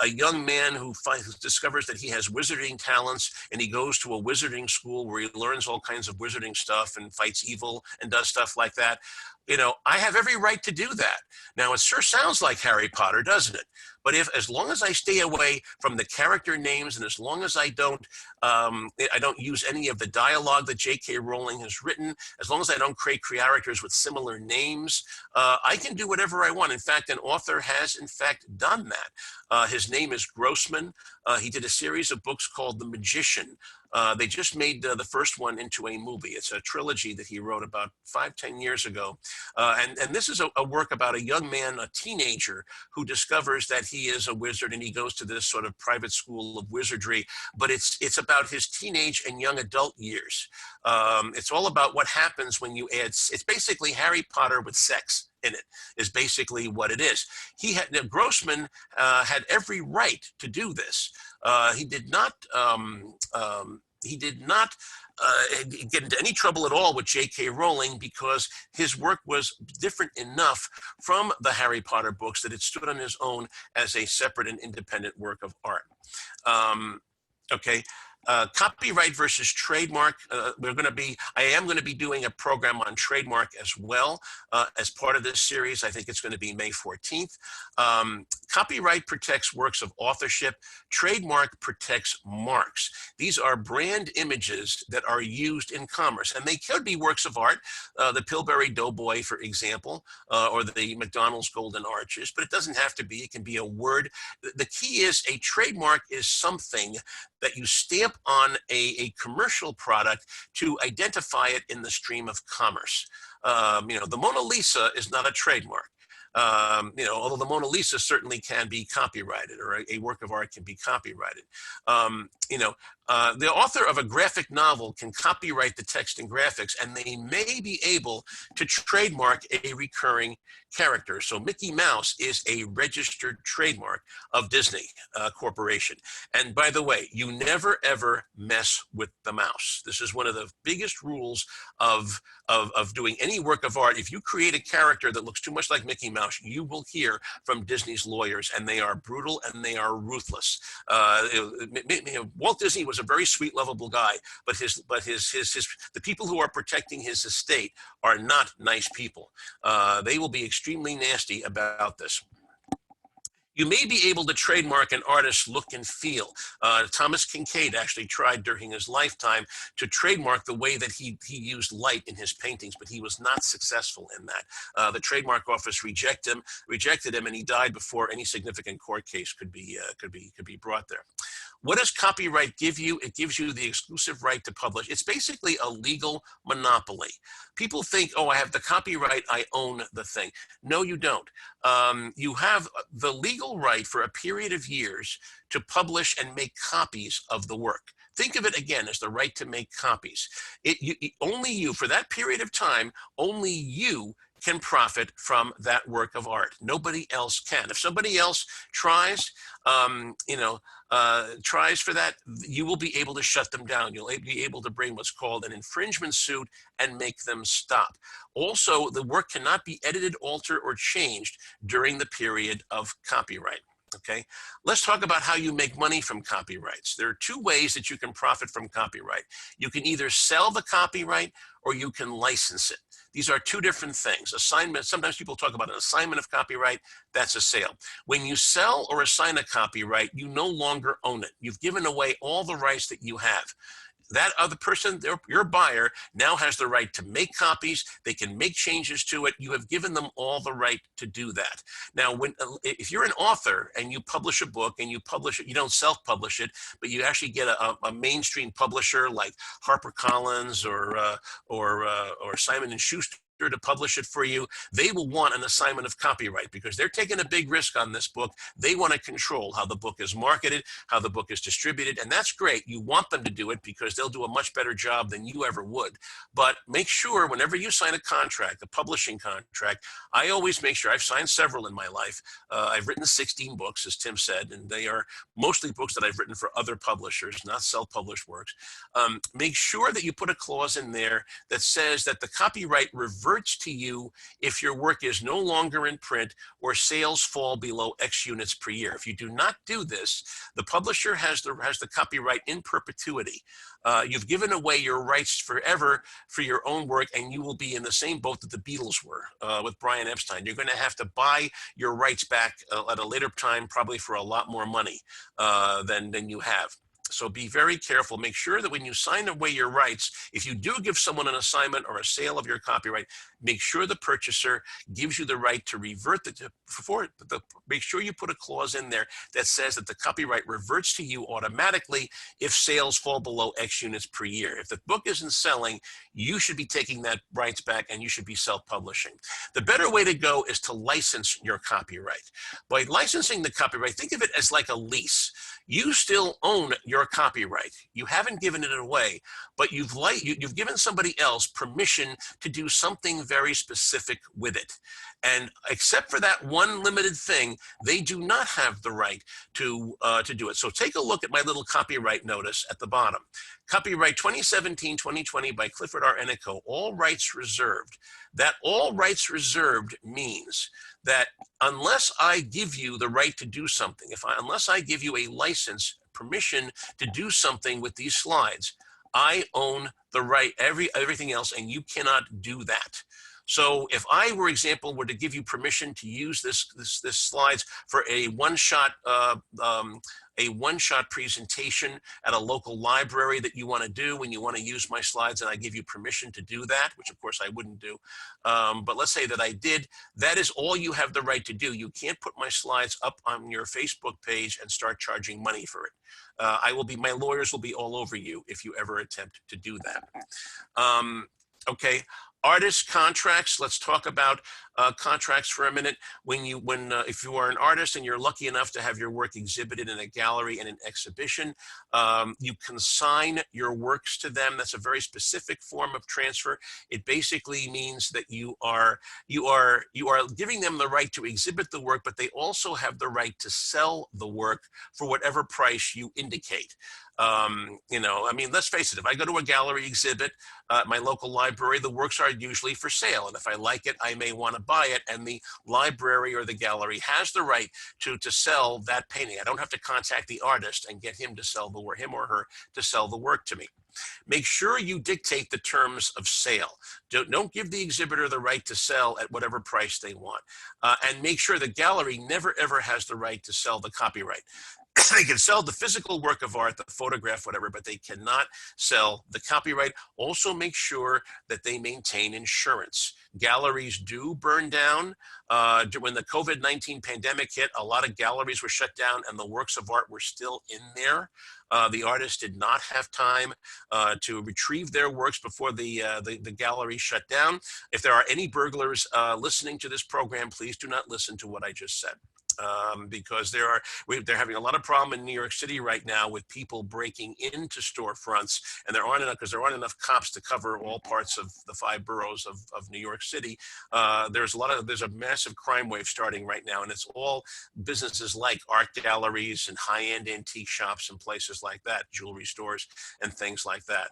young man who discovers that he has wizarding talents, and he goes to a wizarding school where he learns all kinds of wizarding stuff and fights evil and does stuff like that, I have every right to do that. Now, it sure sounds like Harry Potter, doesn't it? But as long as I stay away from the character names, and as long as I don't use any of the dialogue that J.K. Rowling has written, as long as I don't create characters with similar names, I can do whatever I want. In fact, an author has, in fact, done that. His name is Grossman. He did a series of books called The Magician. They just made the first one into a movie. It's a trilogy that he wrote about 5-10 years ago. And this is a work about a young man, a teenager, who discovers that he is a wizard, and he goes to this sort of private school of wizardry. But it's about his teenage and young adult years. It's all about what happens when you add, it's basically Harry Potter with sex in it, is basically what it is. Grossman had every right to do this. He did not get into any trouble at all with J.K. Rowling, because his work was different enough from the Harry Potter books that it stood on its own as a separate and independent work of art. Okay. Copyright versus trademark. I am going to be doing a program on trademark as well as part of this series. I think it's going to be May 14th. Copyright protects works of authorship. Trademark protects marks. These are brand images that are used in commerce, and they could be works of art, the Pillsbury Doughboy, for example, or the McDonald's Golden Arches, but it doesn't have to be. It can be a word. The key is a trademark is something that you stamp on a commercial product to identify it in the stream of commerce. The Mona Lisa is not a trademark. Although the Mona Lisa certainly can be copyrighted, or a work of art can be copyrighted. The author of a graphic novel can copyright the text and graphics, and they may be able to trademark a recurring character. So Mickey Mouse is a registered trademark of Disney Corporation. And by the way, you never ever mess with the mouse. This is one of the biggest rules of doing any work of art. If you create a character that looks too much like Mickey Mouse, you will hear from Disney's lawyers, and they are brutal and they are ruthless. Walt Disney was a very sweet, lovable guy, but the people who are protecting his estate are not nice people. They will be extremely nasty about this. You may be able to trademark an artist's look and feel. Thomas Kincaid actually tried during his lifetime to trademark the way that he used light in his paintings, but he was not successful in that. The trademark office rejected him, and he died before any significant court case could be brought there. What does copyright give you? It gives you the exclusive right to publish. It's basically a legal monopoly. People think, oh, I have the copyright, I own the thing. No, you don't. You have the legal right for a period of years to publish and make copies of the work. Think of it again as the right to make copies. Only you, for that period of time, only you can profit from that work of art. Nobody else can. If somebody else tries, tries for that, you will be able to shut them down. You'll be able to bring what's called an infringement suit and make them stop. Also, the work cannot be edited, altered, or changed during the period of copyright. Okay, let's talk about how you make money from copyrights. There are two ways that you can profit from copyright. You can either sell the copyright or you can license it. These are two different things. Assignment, sometimes people talk about an assignment of copyright, that's a sale. When you sell or assign a copyright, you no longer own it. You've given away all the rights that you have. That other person, your buyer, now has the right to make copies. They can make changes to it. You have given them all the right to do that. Now, if you're an author and you publish a book and you publish it, you don't self-publish it, but you actually get a mainstream publisher like HarperCollins or Simon & Schuster to publish it for you, they will want an assignment of copyright because they're taking a big risk on this book. They want to control how the book is marketed, how the book is distributed, and that's great. You want them to do it because they'll do a much better job than you ever would. But make sure whenever you sign a contract, a publishing contract, I always make sure, I've signed several in my life. I've written 16 books, as Tim said, and they are mostly books that I've written for other publishers, not self-published works. Make sure that you put a clause in there that says that the copyright reverts to you if your work is no longer in print or sales fall below X units per year. If you do not do this, the publisher has the copyright in perpetuity. You've given away your rights forever for your own work, and you will be in the same boat that the Beatles were with Brian Epstein. You're going to have to buy your rights back at a later time, probably for a lot more money than you have. So be very careful. Make sure that when you sign away your rights, if you do give someone an assignment or a sale of your copyright, make sure the purchaser gives you the right to revert make sure you put a clause in there that says that the copyright reverts to you automatically if sales fall below X units per year. If the book isn't selling, you should be taking that rights back and you should be self-publishing. The better way to go is to license your copyright. By licensing the copyright, think of it as like a lease. You still own your copyright. You haven't given it away, but you've given somebody else permission to do something very specific with it. And except for that one limited thing, they do not have the right to do it. So take a look at my little copyright notice at the bottom. Copyright 2017-2020 by Clifford R. Ennico, all rights reserved. That all rights reserved means that unless I give you the right to do something, unless I give you a license, permission to do something with these slides, I own the right, everything else, and you cannot do that. So if I, for example, were to give you permission to use this slides for a one-shot presentation at a local library that you want to do when you want to use my slides, and I give you permission to do that, which of course I wouldn't do. But let's say that I did, that is all you have the right to do. You can't put my slides up on your Facebook page and start charging money for it. My lawyers will be all over you if you ever attempt to do that. Okay. Artist contracts. Let's talk about contracts for a minute. If you are an artist and you're lucky enough to have your work exhibited in a gallery and an exhibition, you consign your works to them. That's a very specific form of transfer. It basically means that you are giving them the right to exhibit the work, but they also have the right to sell the work for whatever price you indicate. Let's face it, if I go to a gallery exhibit at my local library, the works are usually for sale. And if I like it, I may want to buy it. And the library or the gallery has the right to sell that painting. I don't have to contact the artist and get him or her to sell the work to me. Make sure you dictate the terms of sale. Don't give the exhibitor the right to sell at whatever price they want. And make sure the gallery never, ever has the right to sell the copyright. They can sell the physical work of art, the photograph, whatever, but they cannot sell the copyright. Also make sure that they maintain insurance. Galleries do burn down. When the COVID-19 pandemic hit, a lot of galleries were shut down and the works of art were still in there. The artists did not have time to retrieve their works before the gallery shut down. If there are any burglars listening to this program, please do not listen to what I just said. because they're having a lot of problem in New York City right now with people breaking into storefronts, and there aren't enough cops to cover all parts of the 5 boroughs of New York City. There's a massive crime wave starting right now, and it's all businesses like art galleries and high-end antique shops and places like that, jewelry stores and things like that.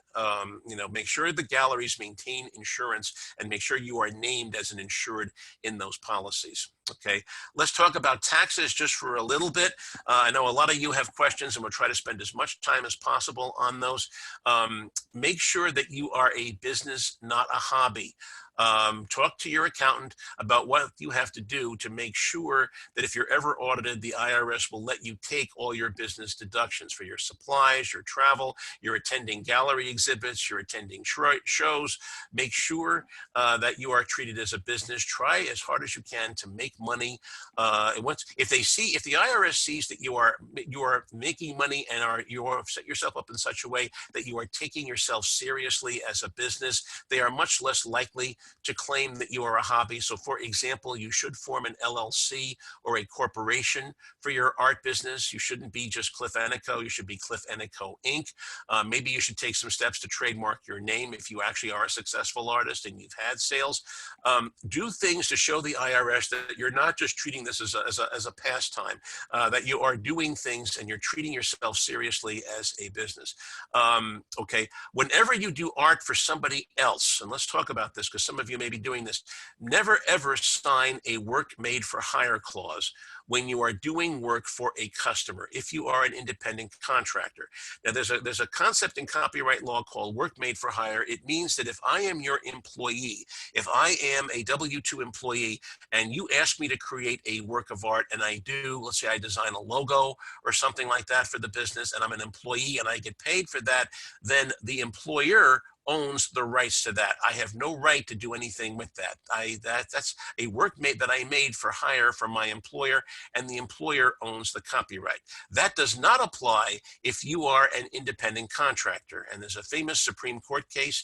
Make sure the galleries maintain insurance and make sure you are named as an insured in those policies. Okay, let's talk about taxes just for a little bit. I know a lot of you have questions, and we'll try to spend as much time as possible on those. Make sure that you are a business, not a hobby. Talk to your accountant about what you have to do to make sure that if you're ever audited, the IRS will let you take all your business deductions for your supplies, your travel, you're attending gallery exhibits, you're attending shows. Make sure that you are treated as a business. Try as hard as you can to make money. If the IRS sees that you are making money and you are set yourself up in such a way that you are taking yourself seriously as a business, they are much less likely to claim that you are a hobby. So for example, you should form an LLC or a corporation for your art business. You shouldn't be just Cliff Ennico. You should be Cliff Ennico Inc. Maybe you should take some steps to trademark your name if you actually are a successful artist and you've had sales. Do things to show the IRS that you're not just treating this as a pastime, that you are doing things and you're treating yourself seriously as a business. Okay, whenever you do art for somebody else, and let's talk about this because some of you may be doing this, never ever sign a work made for hire clause when you are doing work for a customer, if you are an independent contractor. Now, there's a concept in copyright law called work made for hire. It means that if I am your employee, if I am a W-2 employee and you ask me to create a work of art and I do, let's say I design a logo or something like that for the business and I'm an employee and I get paid for that, then the employer owns the rights to that. I have no right to do anything with that. That's a work that I made for hire for my employer, and the employer owns the copyright. That does not apply if you are an independent contractor. And there's a famous Supreme Court case,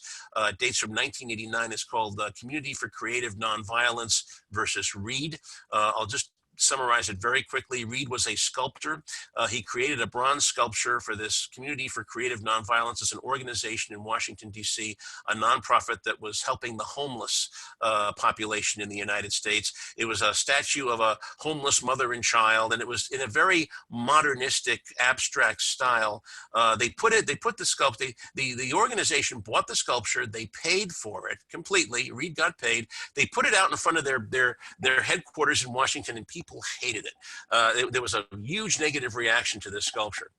dates from 1989. It's called Community for Creative Nonviolence versus Reed. I'll just summarize it very quickly. Reed was a sculptor. He created a bronze sculpture for this Community for Creative Nonviolence. It's an organization in Washington, D.C., a nonprofit that was helping the homeless population in the United States. It was a statue of a homeless mother and child, and it was in a very modernistic, abstract style. The organization bought the sculpture. They paid for it completely. Reed got paid. They put it out in front of their headquarters in Washington, and people hated it. There was a huge negative reaction to this sculpture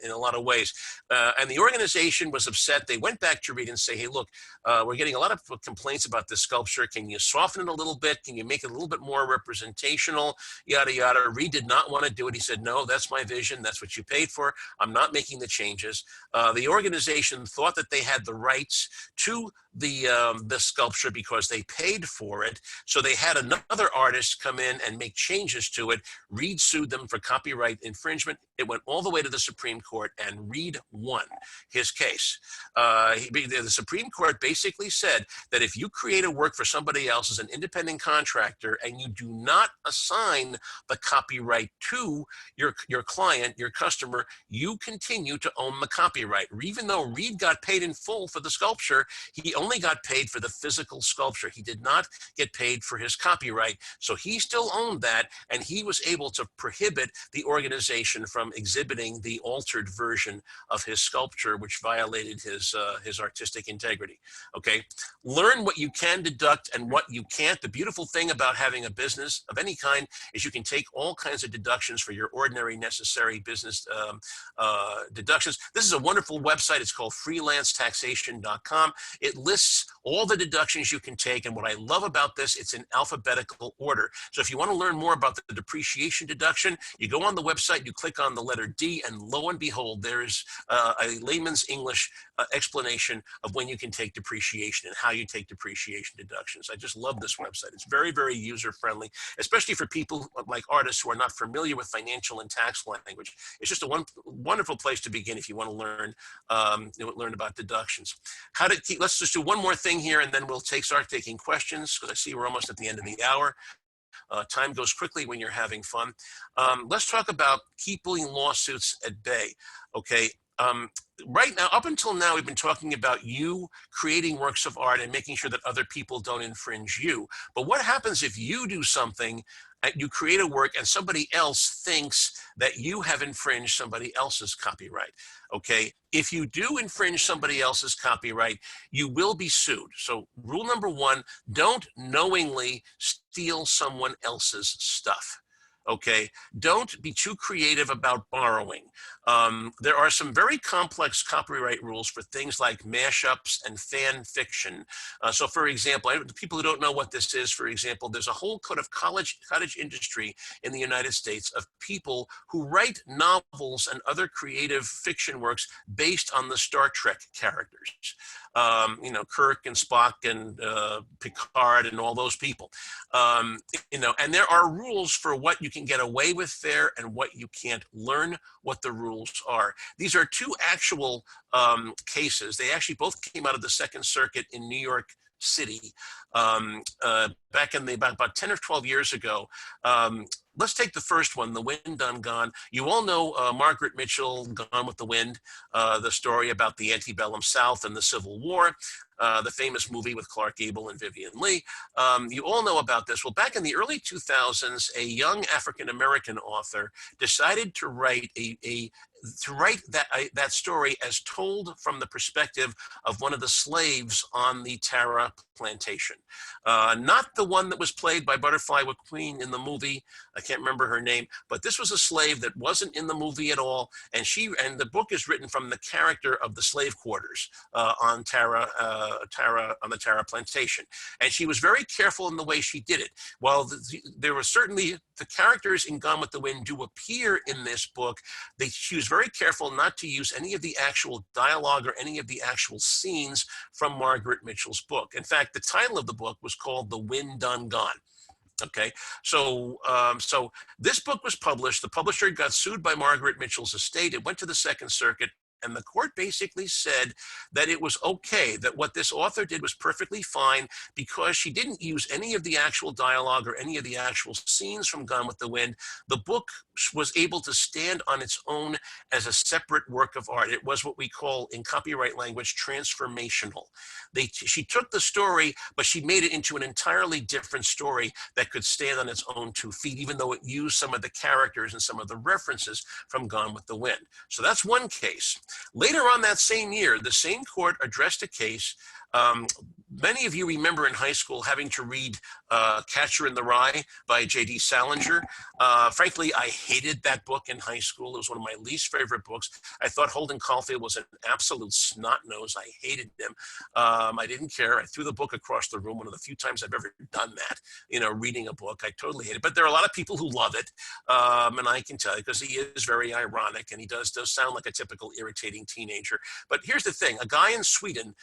in a lot of ways. And the organization was upset. They went back to Reed and say, hey, look, we're getting a lot of complaints about this sculpture. Can you soften it a little bit? Can you make it a little bit more representational? Yada, yada. Reed did not want to do it. He said, no, that's my vision. That's what you paid for. I'm not making the changes. The organization thought that they had the rights to the sculpture because they paid for it. So they had another artist come in and make changes to it. Reed sued them for copyright infringement. It went all the way to the Supreme Court, and Reed won his case. The Supreme Court basically said that if you create a work for somebody else as an independent contractor and you do not assign the copyright to your client, your customer, you continue to own the copyright. Even though Reed got paid in full for the sculpture, he only got paid for the physical sculpture. He did not get paid for his copyright. So he still owned that, and he was able to prohibit the organization from exhibiting the altered version of his sculpture, which violated his artistic integrity. Okay, learn what you can deduct and what you can't. The beautiful thing about having a business of any kind is you can take all kinds of deductions for your ordinary necessary business deductions. This is a wonderful website. It's called freelancetaxation.com. It lists all the deductions you can take, and what I love about this, it's in alphabetical order. So if you want to learn more about the depreciation deduction, you go on the website, you click on the letter D, and lo and behold, there's a layman's English explanation of when you can take depreciation and how you take depreciation deductions. I just love this website. It's very, very user-friendly, especially for people like artists who are not familiar with financial and tax language. It's just a wonderful place to begin if you want to learn about deductions. Let's just do one more thing here, and then we'll start taking questions, because I see we're almost at the end of the hour. Time goes quickly when you're having fun. Let's talk about keeping lawsuits at bay. Okay. Right now, up until now, we've been talking about you creating works of art and making sure that other people don't infringe you. But what happens if you do something, you create a work and somebody else thinks that you have infringed somebody else's copyright? Okay, if you do infringe somebody else's copyright, you will be sued. So rule number one, don't knowingly steal someone else's stuff. Okay, don't be too creative about borrowing. There are some very complex copyright rules for things like mashups and fan fiction. So for example, the people who don't know what this is, for example, there's a whole cottage industry in the United States of people who write novels and other creative fiction works based on the Star Trek characters. You know, Kirk and Spock and Picard and all those people. You know, and there are rules for what you can get away with there and what you can't. Learn what the rules are. These are two actual cases. They actually both came out of the Second Circuit in New York City back in about 10 or 12 years ago. Let's take the first one, The Wind Done Gone. You all know Margaret Mitchell, Gone with the Wind, the story about the antebellum South and the Civil War, the famous movie with Clark Gable and Vivian Leigh. You all know about this. Well, back in the early 2000s, a young African-American author decided to write that story as told from the perspective of one of the slaves on the Tara plantation. Not the one that was played by Butterfly McQueen in the movie. I can't remember her name, but this was a slave that wasn't in the movie at all. And the book is written from the character of the slave quarters on the Tara plantation. And she was very careful in the way she did it. While there were certainly the characters in Gone with the Wind do appear in this book, she was very careful not to use any of the actual dialogue or any of the actual scenes from Margaret Mitchell's book. In fact, the title of the book was called The Wind Done Gone. Okay, so this book was published. The publisher got sued by Margaret Mitchell's estate. It went to the Second Circuit. And the court basically said that it was okay, that what this author did was perfectly fine because she didn't use any of the actual dialogue or any of the actual scenes from Gone with the Wind. The book was able to stand on its own as a separate work of art. It was what we call in copyright language transformational. She took the story, but she made it into an entirely different story that could stand on its own 2 feet, even though it used some of the characters and some of the references from Gone with the Wind. So that's one case. Later on that same year, the same court addressed a case. Many of you remember in high school having to read Catcher in the Rye by J.D. Salinger. Frankly, I hated that book in high school. It was one of my least favorite books. I thought Holden Caulfield was an absolute snot nose. I hated him. I didn't care. I threw the book across the room. One of the few times I've ever done that, you know, reading a book. I totally hate it. But there are a lot of people who love it. And I can tell you because he is very ironic and he does sound like a typical irritating teenager. But here's the thing. A guy in Sweden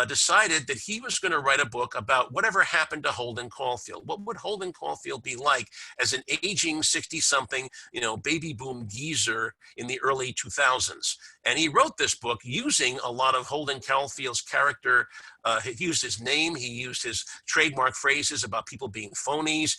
decided that he was going to write a book about whatever happened to Holden Caulfield. What would Holden Caulfield be like as an aging 60-something, you know, baby boom geezer in the early 2000s? And he wrote this book using a lot of Holden Caulfield's character. He used his name. He used his trademark phrases about people being phonies.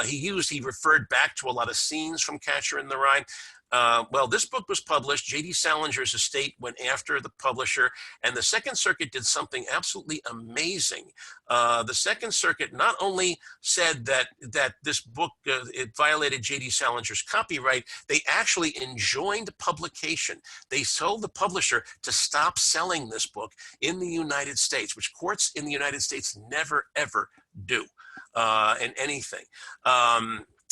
He referred back to a lot of scenes from Catcher in the Rye. Well, this book was published. J.D. Salinger's estate went after the publisher, and the Second Circuit did something absolutely amazing. The Second Circuit not only said that this book it violated J.D. Salinger's copyright, they actually enjoined publication. They told the publisher to stop selling this book in the United States, which courts in the United States never ever do in anything.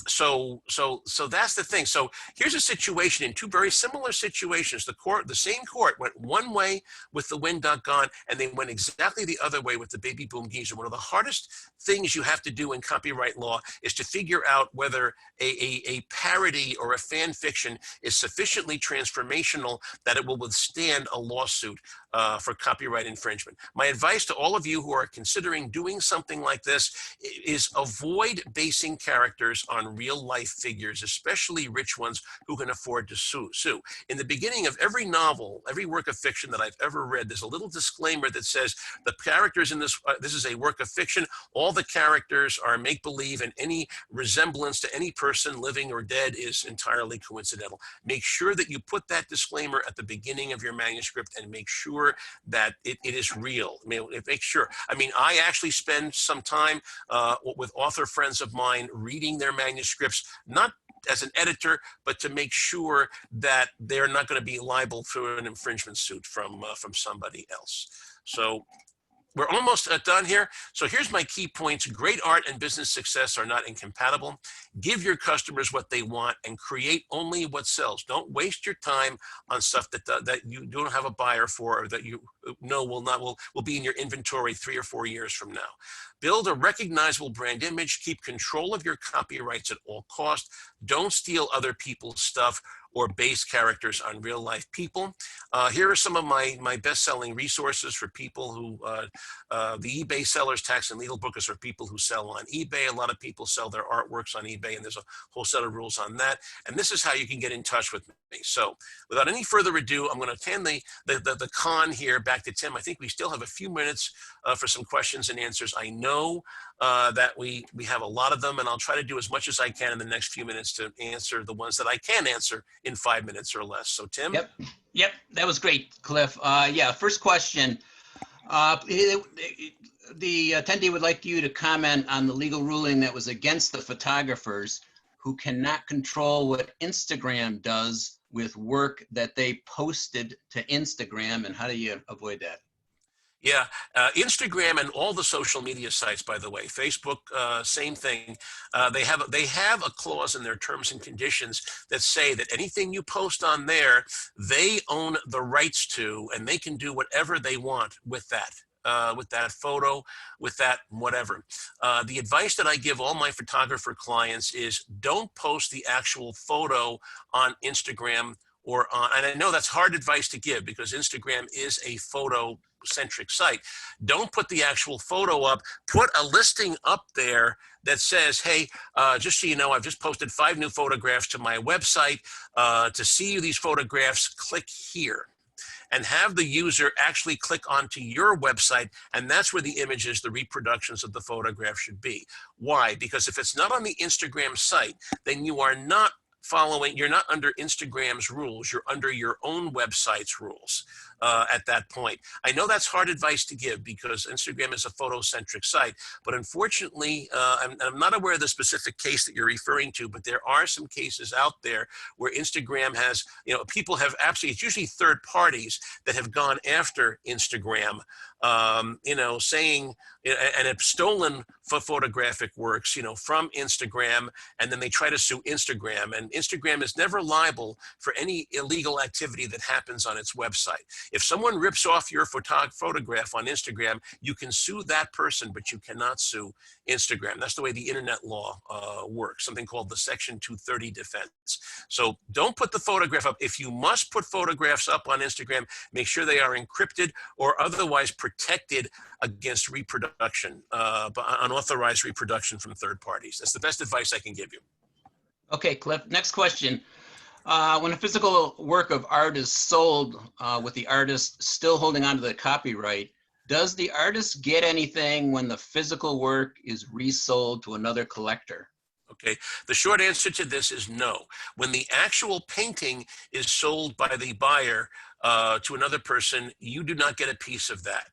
So that's the thing. So here's a situation in two very similar situations. The same court went one way with The Wind Done Gone, and they went exactly the other way with the Baby Boom Geezer. One of the hardest things you have to do in copyright law is to figure out whether a parody or a fan fiction is sufficiently transformational that it will withstand a lawsuit for copyright infringement. My advice to all of you who are considering doing something like this is avoid basing characters on real life figures, especially rich ones who can afford to sue. In the beginning of every novel, every work of fiction that I've ever read, there's a little disclaimer that says the characters in this, this is a work of fiction. All the characters are make-believe, and any resemblance to any person living or dead is entirely coincidental. Make sure that you put that disclaimer at the beginning of your manuscript, and make sure that it is real. I mean, make sure. I mean, I actually spend some time with author friends of mine reading their manuscripts, not as an editor, but to make sure that they're not going to be liable for an infringement suit from somebody else. So we're almost done here. So here's my key points. Great art and business success are not incompatible. Give your customers what they want and create only what sells. Don't waste your time on stuff that you don't have a buyer for, or that you know will be in your inventory 3 or 4 years from now. Build a recognizable brand image. Keep control of your copyrights at all costs. Don't steal other people's stuff or base characters on real life people. Here are some of my best-selling resources for people who, the eBay Sellers Tax and Legal Book is for people who sell on eBay. A lot of people sell their artworks on eBay, and there's a whole set of rules on that. And this is how you can get in touch with me. So without any further ado, I'm gonna hand the con here back to Tim. I think we still have a few minutes for some questions and answers. I know that we have a lot of them, and I'll try to do as much as I can in the next few minutes to answer the ones that I can answer in 5 minutes or less. So Tim? Yep, that was great, Cliff. Yeah, first question. The attendee would like you to comment on the legal ruling that was against the photographers who cannot control what Instagram does with work that they posted to Instagram, and how do you avoid that? Yeah, Instagram and all the social media sites, by the way, Facebook, same thing. They have a clause in their terms and conditions that say that anything you post on there, they own the rights to, and they can do whatever they want with that photo, with that whatever. The advice that I give all my photographer clients is don't post the actual photo on Instagram or on, and I know that's hard advice to give because Instagram is a photo-centric site. Don't put the actual photo up. Put a listing up there that says, hey, just so you know, I've just posted 5 new photographs to my website. To see these photographs, click here. And have the user actually click onto your website, and that's where the images, the reproductions of the photograph should be. Why? Because if it's not on the Instagram site, then you are not following, you're not under Instagram's rules, you're under your own website's rules at that point. I know that's hard advice to give because Instagram is a photo-centric site, but unfortunately, I'm not aware of the specific case that you're referring to, but there are some cases out there where Instagram has, people have absolutely, it's usually third parties that have gone after Instagram, saying, and have stolen photographic works, from Instagram, and then they try to sue Instagram. And Instagram is never liable for any illegal activity that happens on its website. If someone rips off your photograph on Instagram, you can sue that person, but you cannot sue Instagram. That's the way the internet law works, something called the Section 230 defense. So don't put the photograph up. If you must put photographs up on Instagram, make sure they are encrypted or otherwise protected against reproduction, unauthorized reproduction from third parties. That's the best advice I can give you. Okay, Cliff, next question. When a physical work of art is sold with the artist still holding on to the copyright, does the artist get anything when the physical work is resold to another collector? Okay, the short answer to this is no. When the actual painting is sold by the buyer to another person, you do not get a piece of that.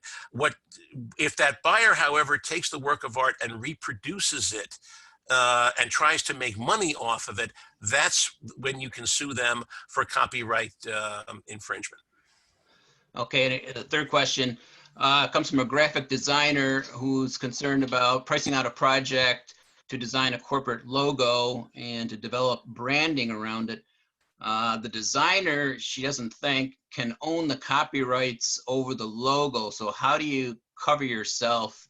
If that buyer, however, takes the work of art and reproduces it and tries to make money off of it, that's when you can sue them for copyright infringement. Okay, and the third question comes from a graphic designer who's concerned about pricing out a project to design a corporate logo and to develop branding around it. The designer, she doesn't think, can own the copyrights over the logo. So how do you cover yourself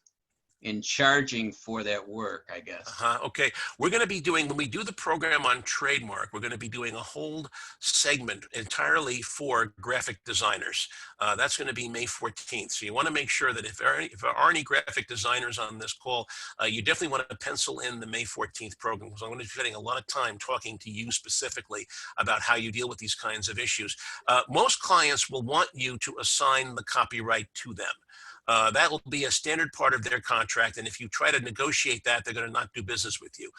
in charging for that work, I guess. Okay. We're going to be doing, when we do the program on trademark, we're going to be doing a whole segment entirely for graphic designers. That's going to be May 14th. So you want to make sure that if there are any graphic designers on this call, you definitely want to pencil in the May 14th program, because I'm going to be spending a lot of time talking to you specifically about how you deal with these kinds of issues. Most clients will want you to assign the copyright to them. That will be a standard part of their contract, and if you try to negotiate that, they're going to not do business with you.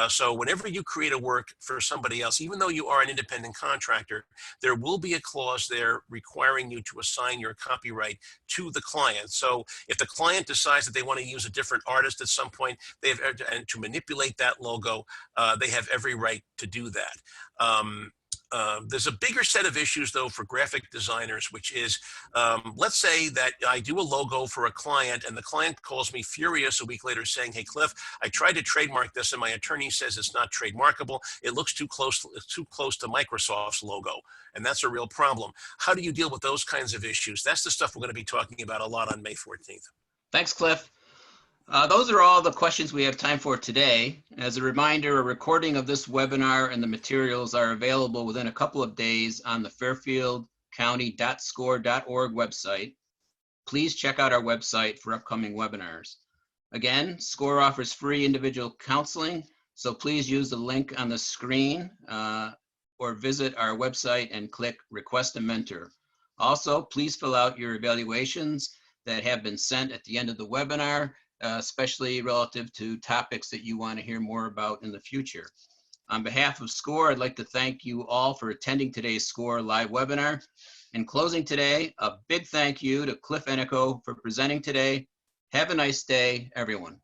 So whenever you create a work for somebody else, even though you are an independent contractor, there will be a clause there requiring you to assign your copyright to the client. So if the client decides that they want to use a different artist at some point, and to manipulate that logo, they have every right to do that. There's a bigger set of issues, though, for graphic designers, which is, let's say that I do a logo for a client and the client calls me furious a week later saying, hey, Cliff, I tried to trademark this and my attorney says it's not trademarkable. It looks too close to Microsoft's logo. And that's a real problem. How do you deal with those kinds of issues? That's the stuff we're going to be talking about a lot on May 14th. Thanks, Cliff. Those are all the questions we have time for today. As a reminder, a recording of this webinar and the materials are available within a couple of days on the fairfieldcounty.score.org website. Please check out our website for upcoming webinars. Again, SCORE offers free individual counseling, so please use the link on the screen or visit our website and click Request a Mentor. Also, please fill out your evaluations that have been sent at the end of the webinar, especially relative to topics that you want to hear more about in the future. On behalf of SCORE, I'd like to thank you all for attending today's SCORE live webinar. In closing today, a big thank you to Cliff Ennico for presenting today. Have a nice day, everyone.